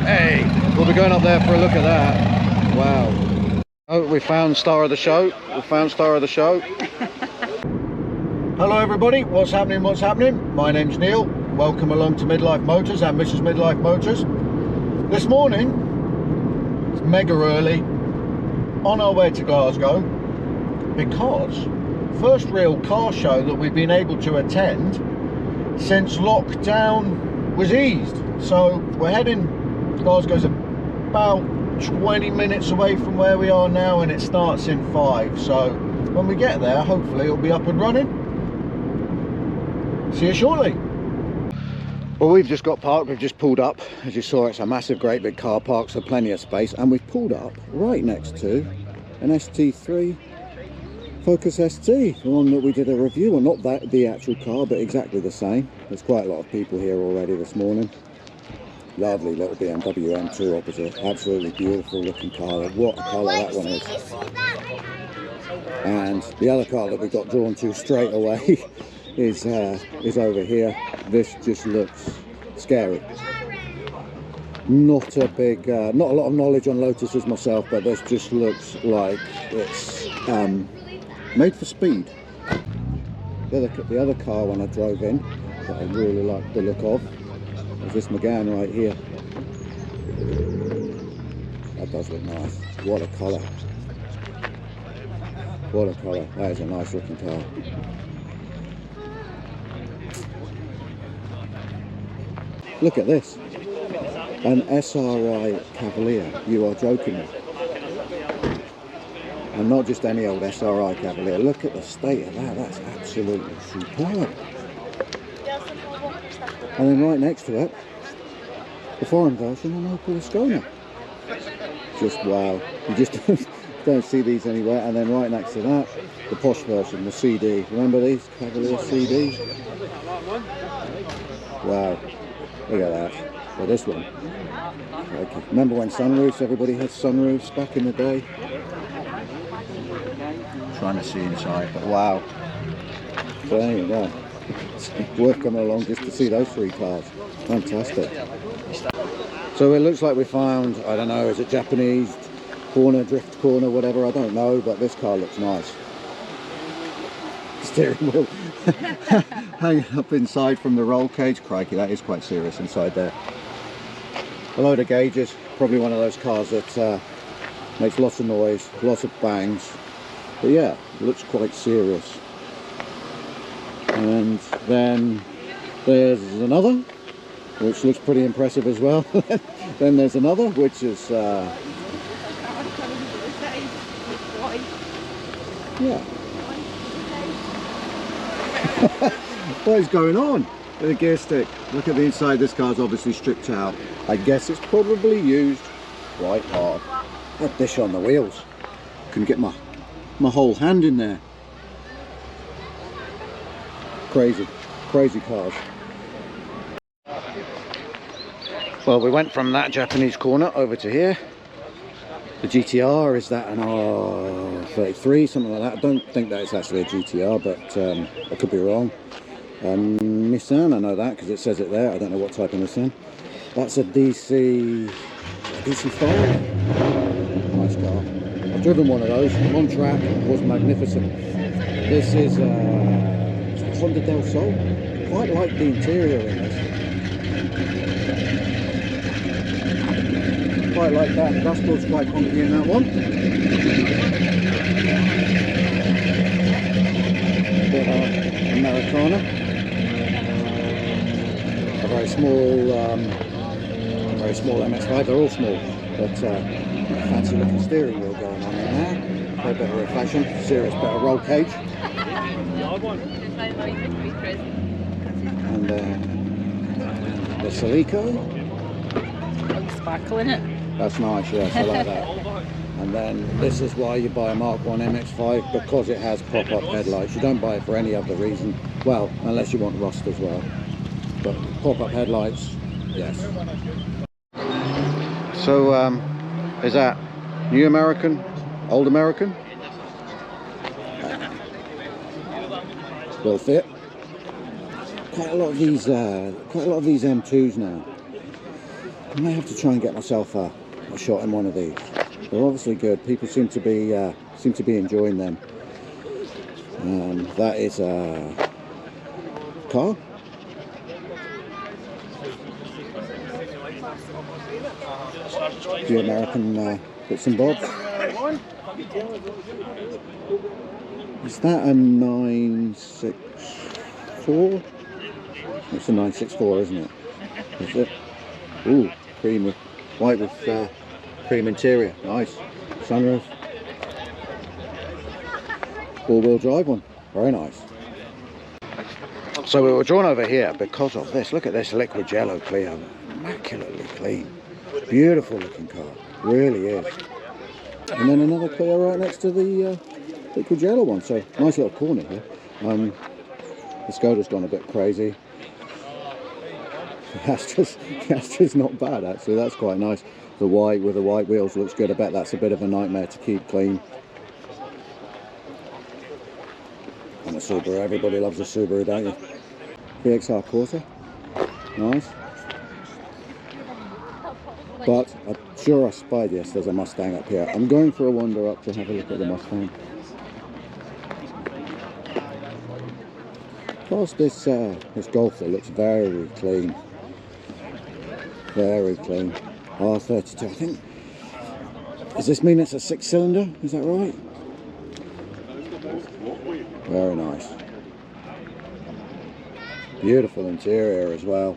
Hey, we'll be going up there for a look at that. Wow. Oh, we found star of the show. We found star of the show. Hello everybody, what's happening, what's happening? My name's Neil. Welcome along to Midlife Motors and Mrs. Midlife Motors. This morning, it's mega early, on our way to Glasgow, because first real car show that we've been able to attend since lockdown was eased. So we're heading, Glasgow's about 20 minutes away from where we are now, and it starts in 5. So when we get there, hopefully it'll be up and running. See you shortly. Well, we've just got parked, we've just pulled up. As you saw, it's a massive, great big car park, so plenty of space. And we've pulled up right next to an ST3 Focus ST, the one that we did a review on. Not that the actual car, but exactly the same. There's quite a lot of people here already this morning. Lovely little BMW M2 opposite. Absolutely beautiful looking car. What a colour that one is. And the other car that we got drawn to straight away is over here. This just looks scary. Not a big, not a lot of knowledge on Lotuses myself, but this just looks like it's made for speed. The other car when I drove in that I really liked the look of is this Megane right here. That does look nice. What a colour. What a colour. That is a nice looking car. Look at this. An SRI Cavalier. You are joking me. And not just any old SRI Cavalier. Look at the state of that. That's absolutely superb. And then right next to it, the foreign version of an Opel Skoda. Just wow. You just don't see these anywhere. And then right next to that, the posh version, the CD. Remember these Cavalier CDs? Wow. Look at that. So this one. Okay. Remember when sunroofs, everybody had sunroofs back in the day? Trying to see inside, but wow. So there you go. It's worth coming along just to see those 3 cars. Fantastic. So it looks like we found, I don't know, is it Japanese corner, drift corner, whatever, I don't know, but this car looks nice. Steering wheel hanging up inside from the roll cage. Crikey, that is quite serious inside there. A load of gauges, probably one of those cars that makes lots of noise, lots of bangs. But yeah, it looks quite serious. And then there's another, which looks pretty impressive as well. Then there's another, which is yeah. What is going on with the gear stick? Look at the inside. This car's obviously stripped out. I guess it's probably used quite hard. That dish on the wheels. Couldn't get my whole hand in there. Crazy, crazy cars. Well, we went from that Japanese corner over to here. The GTR, is that an R33, something like that? I don't think that it's actually a GTR, but I could be wrong. Nissan, I know that because it says it there. I don't know what type of Nissan. That's a DC5. Nice car. I've driven one of those on track. It was magnificent. This is Honda Del Sol. Quite like the interior in this. Quite like that. The dashboard's quite funky in that one. Bit Americana. A very small MX-5. They're all small, but fancy looking steering wheel going on in there. A bit of reflection, serious bit of roll cage. And the Celica. Sparkle in it. That's nice, yes, I like that. And then this is why you buy a Mark 1 MX-5, because it has pop-up headlights. You don't buy it for any other reason. Well, unless you want rust as well. But pop-up headlights, yes. So, is that new American, old American? Will fit. Quite a lot of these M2s now. I may have to try and get myself a shot in one of these. They're obviously good. People seem to be enjoying them. That is a car. The American bits and bobs. Is that a 964? It's a 964, isn't it? Is it? Ooh, cream, white with cream interior. Nice. Sunroof. All-wheel drive one. Very nice. So we were drawn over here because of this. Look at this liquid yellow Clio. Immaculately clean. Beautiful looking car. Really is. And then another Clio right next to the liquid yellow one. So nice little corner here. The Skoda's gone a bit crazy. The Astra's not bad actually. That's quite nice. The white with the white wheels looks good. I bet that's a bit of a nightmare to keep clean. And a Subaru, everybody loves a Subaru, don't you? VXR Corsa, nice. But I'm sure I spied, yes, there's a Mustang up here. I'm going for a wander up to have a look at the Mustang. Past this Golf that looks very clean. Very clean. R32, I think. Does this mean it's a 6-cylinder? Is that right? Very nice. Beautiful interior as well.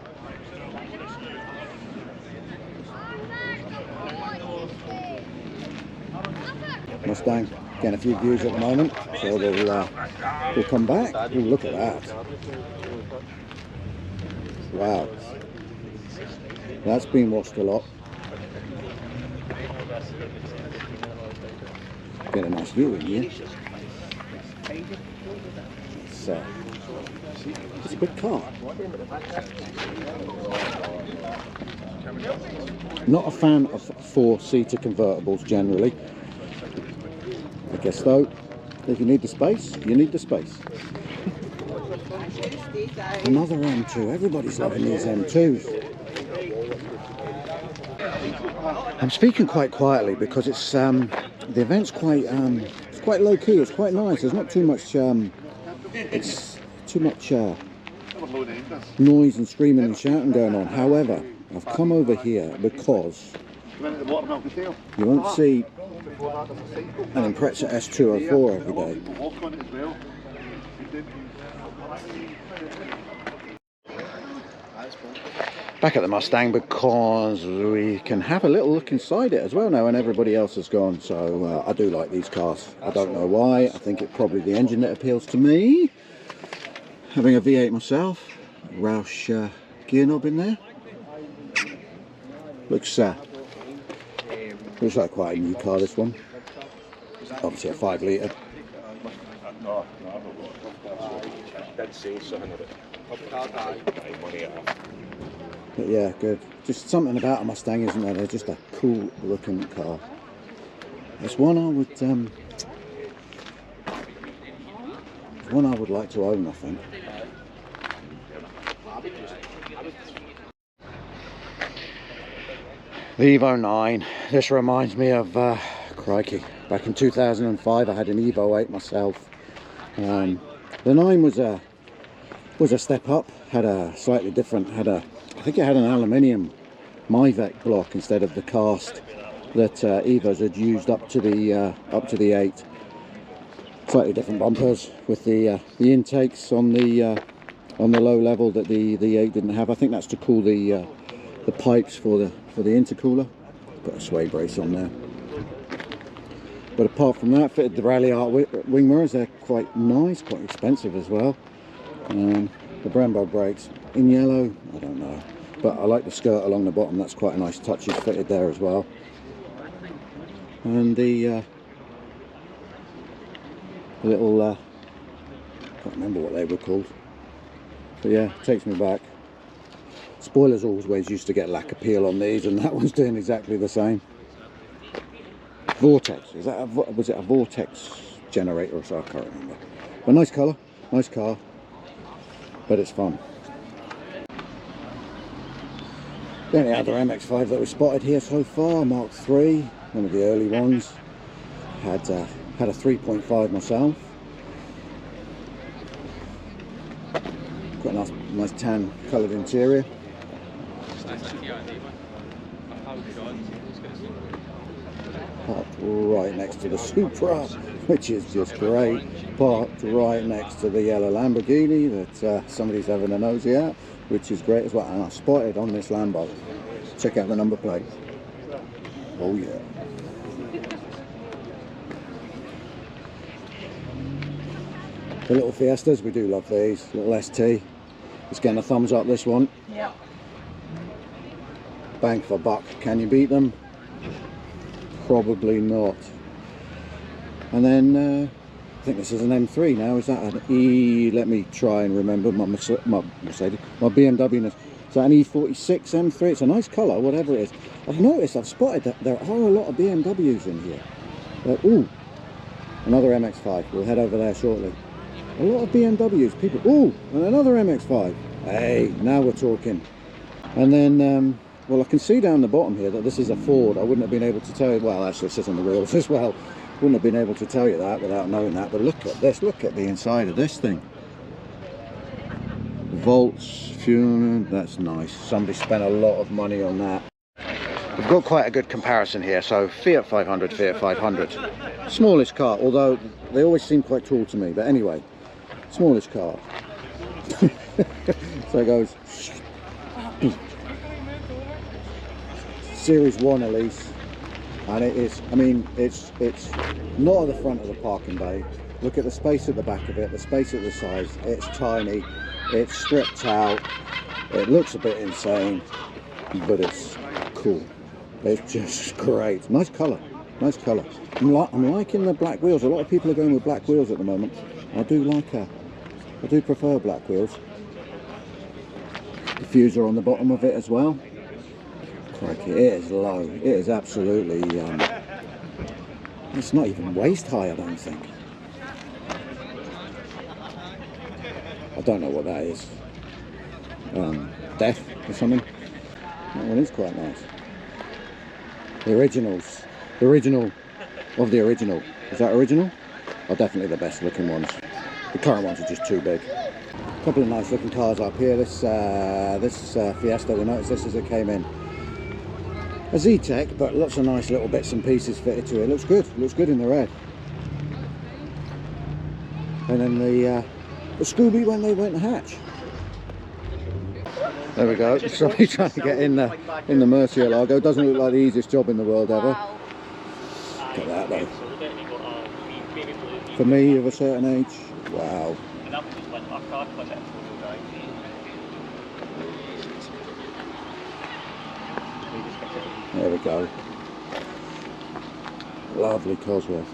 Mustang, getting a few views at the moment, so we'll come back. Ooh, look at that. Wow. That's been washed a lot. Get a nice view in here. It's a good car. Not a fan of 4-seater convertibles generally. I guess though, if you need the space, you need the space. Another M2. Everybody's loving these M2s. I'm speaking quite quietly because it's the event's quite it's quite low key. It's quite nice. There's not too much noise and screaming and shouting going on. However, I've come over here because you won't see an Impreza S204 every day. Back at the Mustang because we can have a little look inside it as well now when everybody else has gone. So I do like these cars. I don't know why. I think it's probably the engine that appeals to me. Having a V8 myself, Roush gear knob in there. Looks like quite a new car, this one. Obviously a 5 litre. But yeah, good. Just something about a Mustang, isn't there? They're just a cool looking car. It's one I would like to own, I think. The Evo 9. This reminds me of crikey. Back in 2005, I had an Evo 8 myself. The 9 was a step up. Had a slightly different. I think it had an aluminium Myvec block instead of the cast that Evos had used up to the 8. Slightly different bumpers with the intakes on the low level that the 8 didn't have. I think that's to cool the pipes for the intercooler. Put a sway brace on there. But apart from that, fitted the Rally Art wing mirrors. They're quite nice, quite expensive as well. The Brembo brakes in yellow, I don't know, but I like the skirt along the bottom. That's quite a nice touch is fitted there as well. And the little I can't remember what they were called, but yeah, it takes me back. Spoilers always used to get lack of peel on these, and that one's doing exactly the same. Vortex, was it a Vortex generator or so? I can't remember. But nice colour, nice car, but it's fun. The only other MX-5 that we spotted here so far, Mark III, one of the early ones. Had a 3.5 myself. Got a nice tan coloured interior. Parked right next to the Supra, which is just great. Parked right next to the yellow Lamborghini that somebody's having a nosy at, which is great as well. And I spotted on this Lambo. Check out the number plate. Oh yeah. The little Fiestas, we do love these. Little ST. It's getting a thumbs up, this one. Yep. Bang for buck. Can you beat them? Probably not. And then I think this is an M3 now. Is that an E? Let me try and remember my Mercedes, my BMW. Is that an E46 M3? It's a nice colour, whatever it is. I've noticed, I've spotted that there are a lot of BMWs in here. Ooh, another MX-5. We'll head over there shortly. A lot of BMWs, people. Ooh, and another MX-5. Hey, now we're talking. And then, well, I can see down the bottom here that this is a Ford. I wouldn't have been able to tell you. Well, actually, it says on the wheels as well. Wouldn't have been able to tell you that without knowing that. But look at this. Look at the inside of this thing. Volts, fuel. That's nice. Somebody spent a lot of money on that. We've got quite a good comparison here. So Fiat 500, Fiat 500. Smallest car, although they always seem quite tall to me. But anyway. Smallest car. So it goes Series 1 Elise, and it is, I mean, it's not at the front of the parking bay. Look at the space at the back of it, the space at the sides. It's tiny, it's stripped out, it looks a bit insane, but it's cool. It's just great. Nice colour, nice colour. I'm liking the black wheels. A lot of people are going with black wheels at the moment. I do prefer black wheels. Diffuser on the bottom of it as well. Crikey, it is low. It is absolutely, it's not even waist high, I don't think. I don't know what that is. Death or something. That one is quite nice. The originals. The original of the original. Is that original? Are definitely the best looking ones. The current ones are just too big. A couple of nice looking cars up here. This Fiesta, we noticed this as it came in. A Z-Tech, but lots of nice little bits and pieces fitted to it. Looks good in the red. And then the Scooby when they went hatch. There we go. Somebody trying to get in the Murcielago. Doesn't look like the easiest job in the world ever. Look at that though. For me of a certain age, wow. There we go. Lovely Cosworth.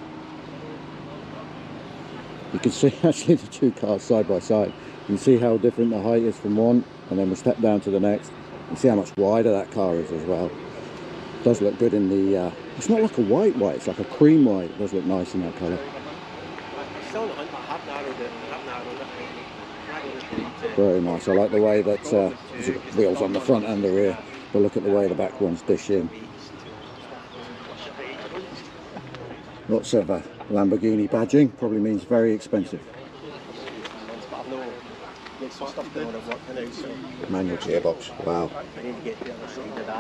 You can see actually the two cars side by side. You can see how different the height is from one, and then we step down to the next. You can see how much wider that car is as well. It does look good in the, it's not like a white, it's like a cream white. It does look nice in that colour. Very nice. I like the way that there's wheels on the front and the rear, but look at the way the back ones dish in. Lots of Lamborghini badging, probably means very expensive. Manual gearbox, wow.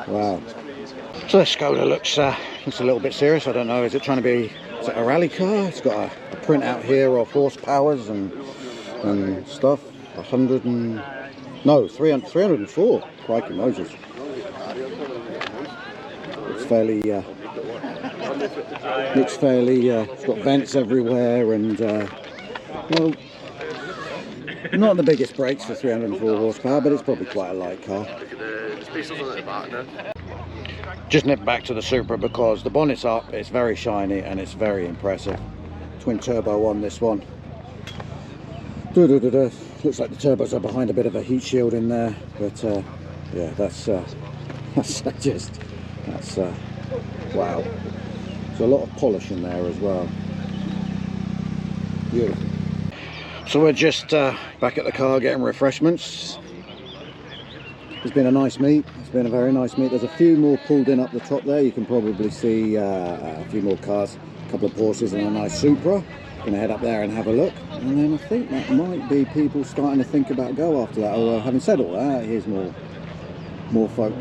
Wow. So this Skoda looks a little bit serious. I don't know, is it trying to be, is it a rally car? It's got a print out here of horsepowers and stuff. 304. Crikey Moses. Looks fairly, it's got vents everywhere and, well, not the biggest brakes for 304 horsepower, but it's probably quite a light car. Just nip back to the Supra because the bonnet's up, it's very shiny and it's very impressive. Twin turbo on this one. Looks like the turbos are behind a bit of a heat shield in there, but yeah, that's wow. There's a lot of polish in there as well. Beautiful. So we're just back at the car getting refreshments. It's been a nice meet. It's been a very nice meet. There's a few more pulled in up the top there. You can probably see a few more cars, a couple of Porsches and a nice Supra. Gonna head up there and have a look, and then I think that might be people starting to think about go after that. Although having said all that, here's more folk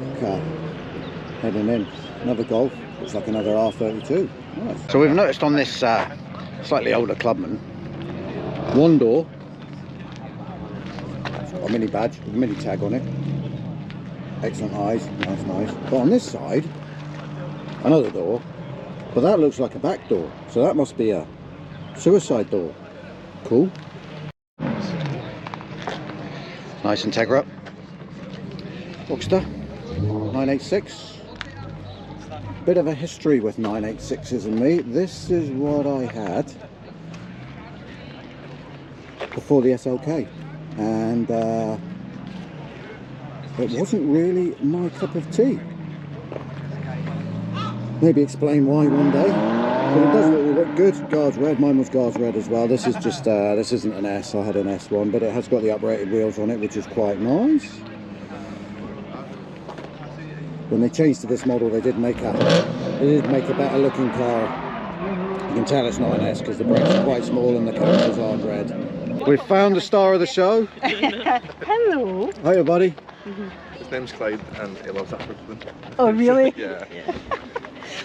heading in. Another Golf, looks like another R32. Nice. So we've noticed on this slightly older Clubman, one door, it's got a mini badge, a mini tag on it. Excellent eyes, nice. But on this side, another door, but that looks like a back door, so that must be a suicide door. Cool. Nice Integra. Boxster 986. Bit of a history with 986s and me. This is what I had before the SLK, and it wasn't really my cup of tea. Maybe explain why one day. But it does look good. Guards red. Mine was guards red as well. This is just this isn't an S. I had an S1, but it has got the uprated wheels on it, which is quite nice. When they changed to this model, they did make a better looking car. You can tell it's not an S because the brakes are quite small and the characters aren't red. We've found the star of the show. Hello. Hiya, buddy. His name's Clyde and he loves African. Oh, really? Yeah.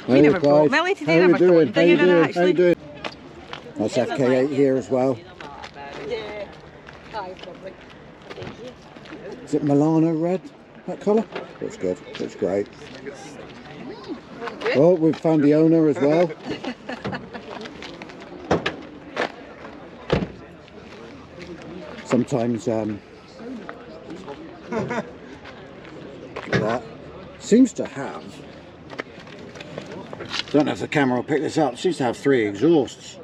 We never brought Melly today. Never thought. How you doing? Nice FK8 here as well. Yeah. Hi, probably. Is it Milano red? That colour? Looks good. Looks great. Oh, we've found the owner as well. Sometimes that seems to have, don't know if the camera will pick this up, seems to have 3 exhausts.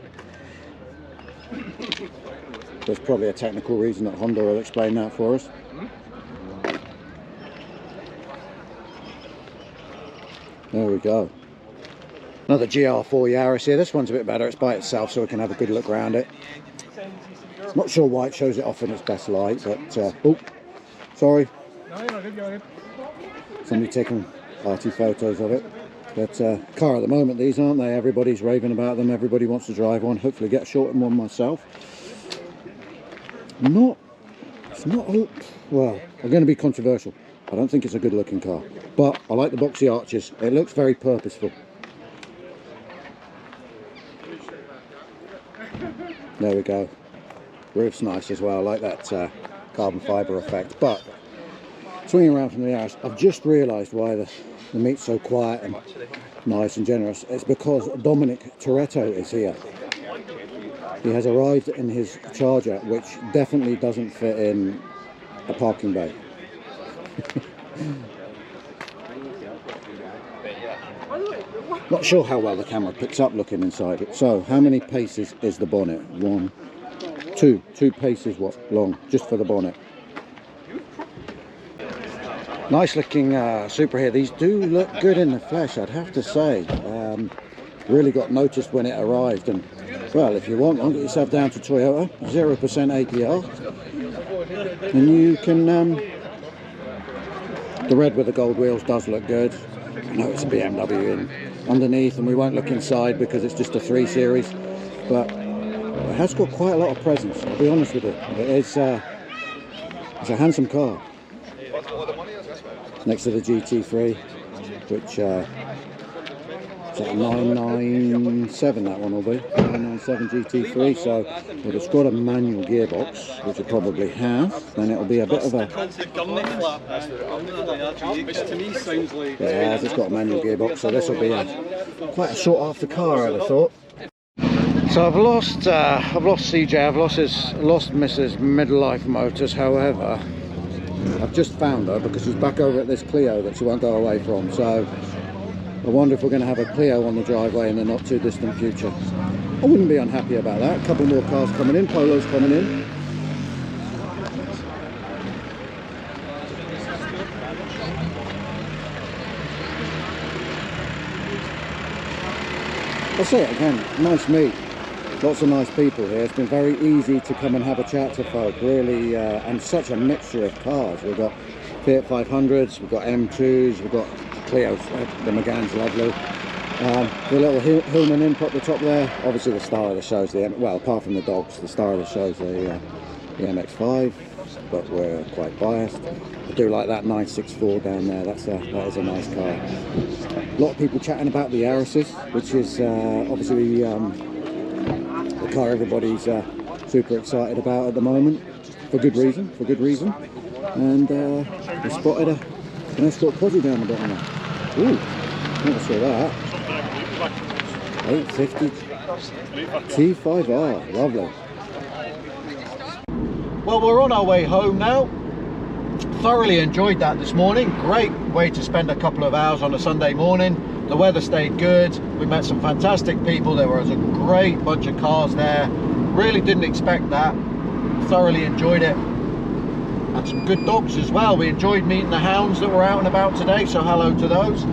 There's probably a technical reason that Honda will explain that for us. There we go. Another GR4 Yaris here. This one's a bit better. It's by itself, so we can have a good look around it. Not sure why it shows it off in its best light, but oh, sorry. Somebody taking arty photos of it. But car at the moment, these aren't they? Everybody's raving about them. Everybody wants to drive one. Hopefully get a short in one myself. It's not. Well, I'm going to be controversial. I don't think it's a good looking car, but I like the boxy arches. It looks very purposeful. There we go. Roof's nice as well. I like that carbon fibre effect. But swinging around from the Yaris, I've just realised why the meet's so quiet and nice and generous. It's because Dominic Toretto is here. He has arrived in his Charger, which definitely doesn't fit in a parking bay. Not sure how well the camera picks up looking inside it. So, how many paces is the bonnet? 1, 2 paces long, just for the bonnet. Nice looking Supra here. These do look good in the flesh, I'd have to say. Really got noticed when it arrived, and well, if you want, get yourself down to Toyota, 0% APR, and you can. The red with the gold wheels does look good. I know it's a BMW underneath, and we won't look inside because it's just a 3 Series, but it has got quite a lot of presence, I'll be honest with you. It's a handsome car. Next to the GT3, which is like 997, that one will be 997 GT3. So if it's got a manual gearbox, which it probably has, then it'll be a bit of a, yeah, it's got a manual gearbox, so this will be quite a sought after car, I'd have thought. So I've lost CJ, I've lost Mrs. Midlife Motors. However, I've just found her because she's back over at this Clio that she won't go away from. So I wonder if we're going to have a Clio on the driveway in the not too distant future. I wouldn't be unhappy about that. A couple more cars coming in, Polo's coming in. I'll say it again, nice meet. Lots of nice people here. It's been very easy to come and have a chat to folk, really, and such a mixture of cars. We've got Fiat 500s, we've got M2s, we've got Clio's, the Megane's lovely. The little Hillman input at the top there, obviously the star of the show is well, apart from the dogs, the star of the show is the MX-5, but we're quite biased. I do like that 964 down there, that is a nice car. A lot of people chatting about the Yarises, which is obviously the car everybody's super excited about at the moment, for good reason, and we spotted an Escort Posi down the bottom there. Ooh, never saw that. 850 T5R, lovely. Well, we're on our way home now. Thoroughly enjoyed that this morning. Great way to spend a couple of hours on a Sunday morning. The weather stayed good. We met some fantastic people. There was a great bunch of cars there. Really didn't expect that. Thoroughly enjoyed it. And some good dogs as well. We enjoyed meeting the hounds that were out and about today, so hello to those.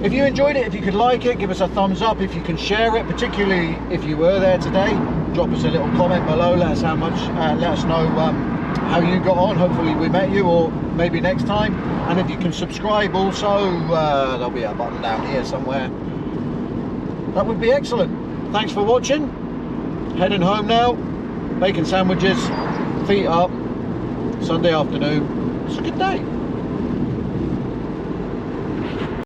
If you enjoyed it, if you could like it, give us a thumbs up. If you can share it, particularly if you were there today, drop us a little comment below. Let us know how you got on. Hopefully we met you, or maybe next time. And if you can subscribe also, there'll be a button down here somewhere. That would be excellent. Thanks for watching. Heading home now. Bacon sandwiches, feet up. Sunday afternoon. It's a good day.